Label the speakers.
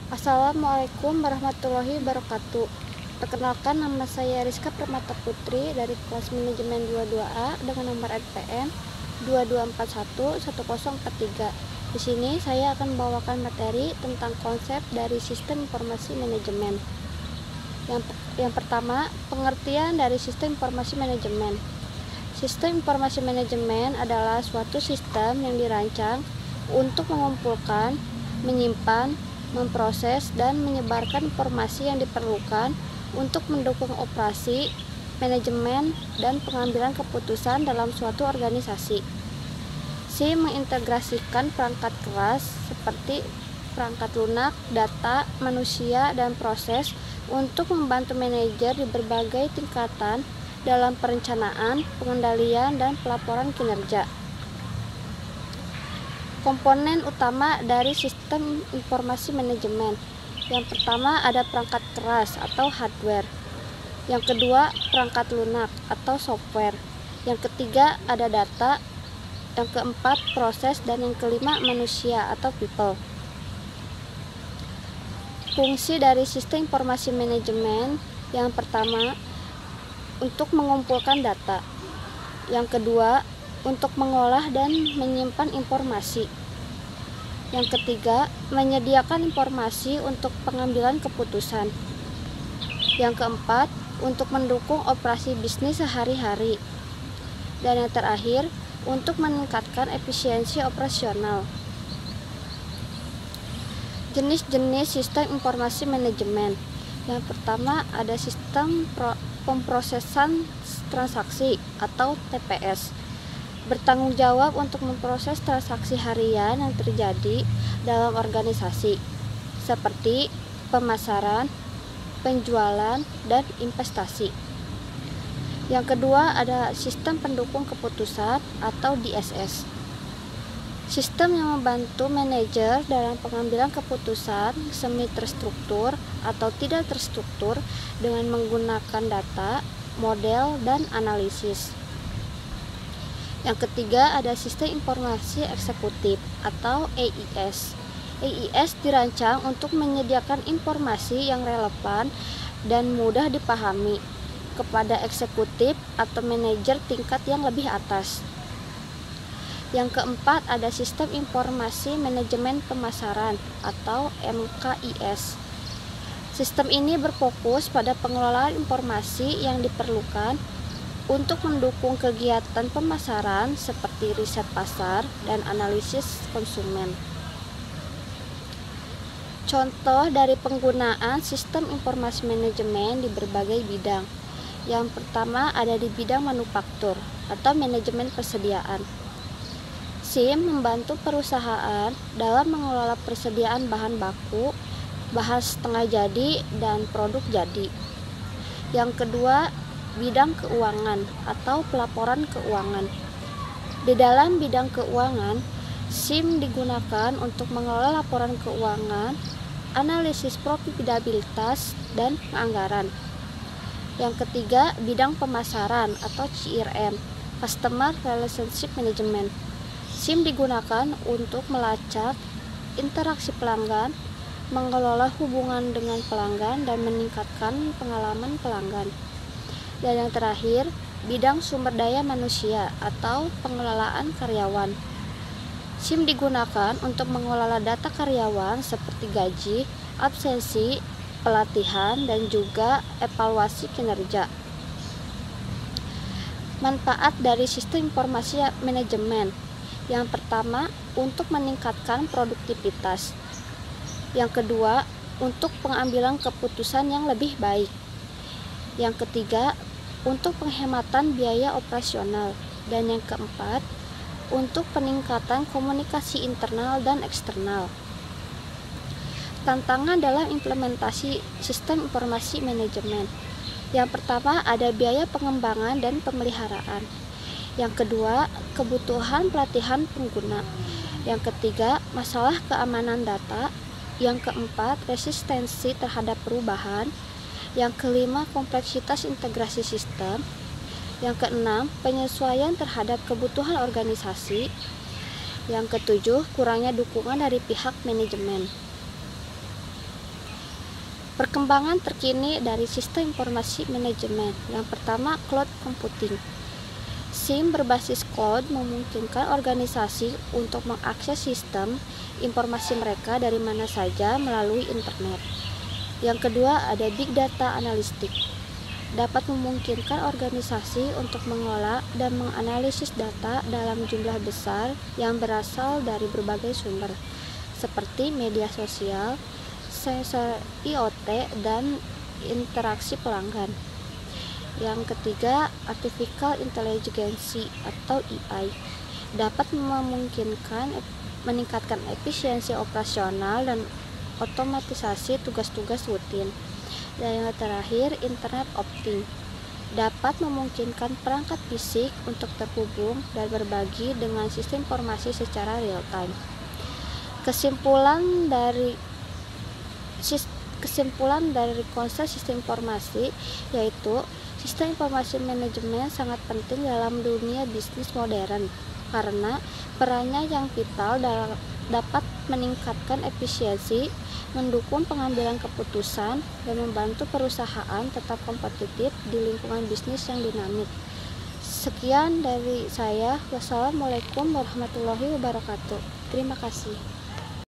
Speaker 1: Assalamualaikum warahmatullahi wabarakatuh. Perkenalkan, nama saya Rizka Permata Putri dari kelas manajemen 22A dengan nomor NPM 22411043. Di sini saya akan membawakan materi tentang konsep dari sistem informasi manajemen. Yang pertama, pengertian dari sistem informasi manajemen. Sistem informasi manajemen adalah suatu sistem yang dirancang untuk mengumpulkan, menyimpan, memproses, dan menyebarkan informasi yang diperlukan untuk mendukung operasi, manajemen, dan pengambilan keputusan dalam suatu organisasi. SIM mengintegrasikan perangkat keras seperti perangkat lunak, data, manusia, dan proses untuk membantu manajer di berbagai tingkatan dalam perencanaan, pengendalian, dan pelaporan kinerja. Komponen utama dari sistem informasi manajemen. Yang pertama ada perangkat keras atau hardware. Yang kedua perangkat lunak atau software. Yang ketiga ada data. Yang keempat proses, dan yang kelima manusia atau people. Fungsi dari sistem informasi manajemen yang pertama untuk mengumpulkan data. Yang kedua untuk mengolah dan menyimpan informasi. Yang ketiga, menyediakan informasi untuk pengambilan keputusan. Yang keempat, untuk mendukung operasi bisnis sehari-hari. Dan yang terakhir, untuk meningkatkan efisiensi operasional. Jenis-jenis sistem informasi manajemen. Yang pertama ada sistem pemrosesan transaksi atau TPS. Bertanggung jawab untuk memproses transaksi harian yang terjadi dalam organisasi, seperti pemasaran, penjualan, dan investasi. Yang kedua ada sistem pendukung keputusan atau DSS. Sistem yang membantu manajer dalam pengambilan keputusan semi terstruktur atau tidak terstruktur dengan menggunakan data, model, dan analisis. Yang ketiga ada sistem informasi eksekutif atau EIS. EIS dirancang untuk menyediakan informasi yang relevan dan mudah dipahami kepada eksekutif atau manajer tingkat yang lebih atas. Yang keempat ada sistem informasi manajemen pemasaran atau MKIS. Sistem ini berfokus pada pengelolaan informasi yang diperlukan untuk mendukung kegiatan pemasaran seperti riset pasar dan analisis konsumen. Contoh dari penggunaan sistem informasi manajemen di berbagai bidang. Yang pertama ada di bidang manufaktur atau manajemen persediaan. SIM membantu perusahaan dalam mengelola persediaan bahan baku, bahan setengah jadi, dan produk jadi. Yang kedua, bidang keuangan atau pelaporan keuangan. Di dalam bidang keuangan, SIM digunakan untuk mengelola laporan keuangan, analisis profitabilitas, dan anggaran. Yang ketiga, bidang pemasaran atau CRM, Customer Relationship Management. SIM digunakan untuk melacak interaksi pelanggan, mengelola hubungan dengan pelanggan, dan meningkatkan pengalaman pelanggan. Dan yang terakhir, bidang sumber daya manusia atau pengelolaan karyawan. SIM digunakan untuk mengelola data karyawan seperti gaji, absensi, pelatihan, dan juga evaluasi kinerja. Manfaat dari sistem informasi manajemen. Yang pertama, untuk meningkatkan produktivitas. Yang kedua, untuk pengambilan keputusan yang lebih baik. Yang ketiga, untuk penghematan biaya operasional. Dan yang keempat, untuk peningkatan komunikasi internal dan eksternal. Tantangan dalam implementasi sistem informasi manajemen. Yang pertama ada biaya pengembangan dan pemeliharaan. Yang kedua, kebutuhan pelatihan pengguna. Yang ketiga, masalah keamanan data. Yang keempat, resistensi terhadap perubahan. Yang kelima, kompleksitas integrasi sistem. Yang keenam, penyesuaian terhadap kebutuhan organisasi. Yang ketujuh, kurangnya dukungan dari pihak manajemen. Perkembangan terkini dari sistem informasi manajemen. Yang pertama, cloud computing. SIM berbasis cloud memungkinkan organisasi untuk mengakses sistem informasi mereka dari mana saja melalui internet. Yang kedua, ada big data analytics. Dapat memungkinkan organisasi untuk mengolah dan menganalisis data dalam jumlah besar yang berasal dari berbagai sumber, seperti media sosial, sensor IoT, dan interaksi pelanggan. Yang ketiga, artificial intelligence atau AI dapat memungkinkan meningkatkan efisiensi operasional dan otomatisasi tugas-tugas rutin. Dan yang terakhir, Internet of Things dapat memungkinkan perangkat fisik untuk terhubung dan berbagi dengan sistem informasi secara real time. Kesimpulan dari konsep sistem informasi yaitu sistem informasi manajemen sangat penting dalam dunia bisnis modern karena perannya yang vital dapat meningkatkan efisiensi, mendukung pengambilan keputusan, dan membantu perusahaan tetap kompetitif di lingkungan bisnis yang dinamik. Sekian dari saya. Wassalamualaikum warahmatullahi wabarakatuh. Terima kasih.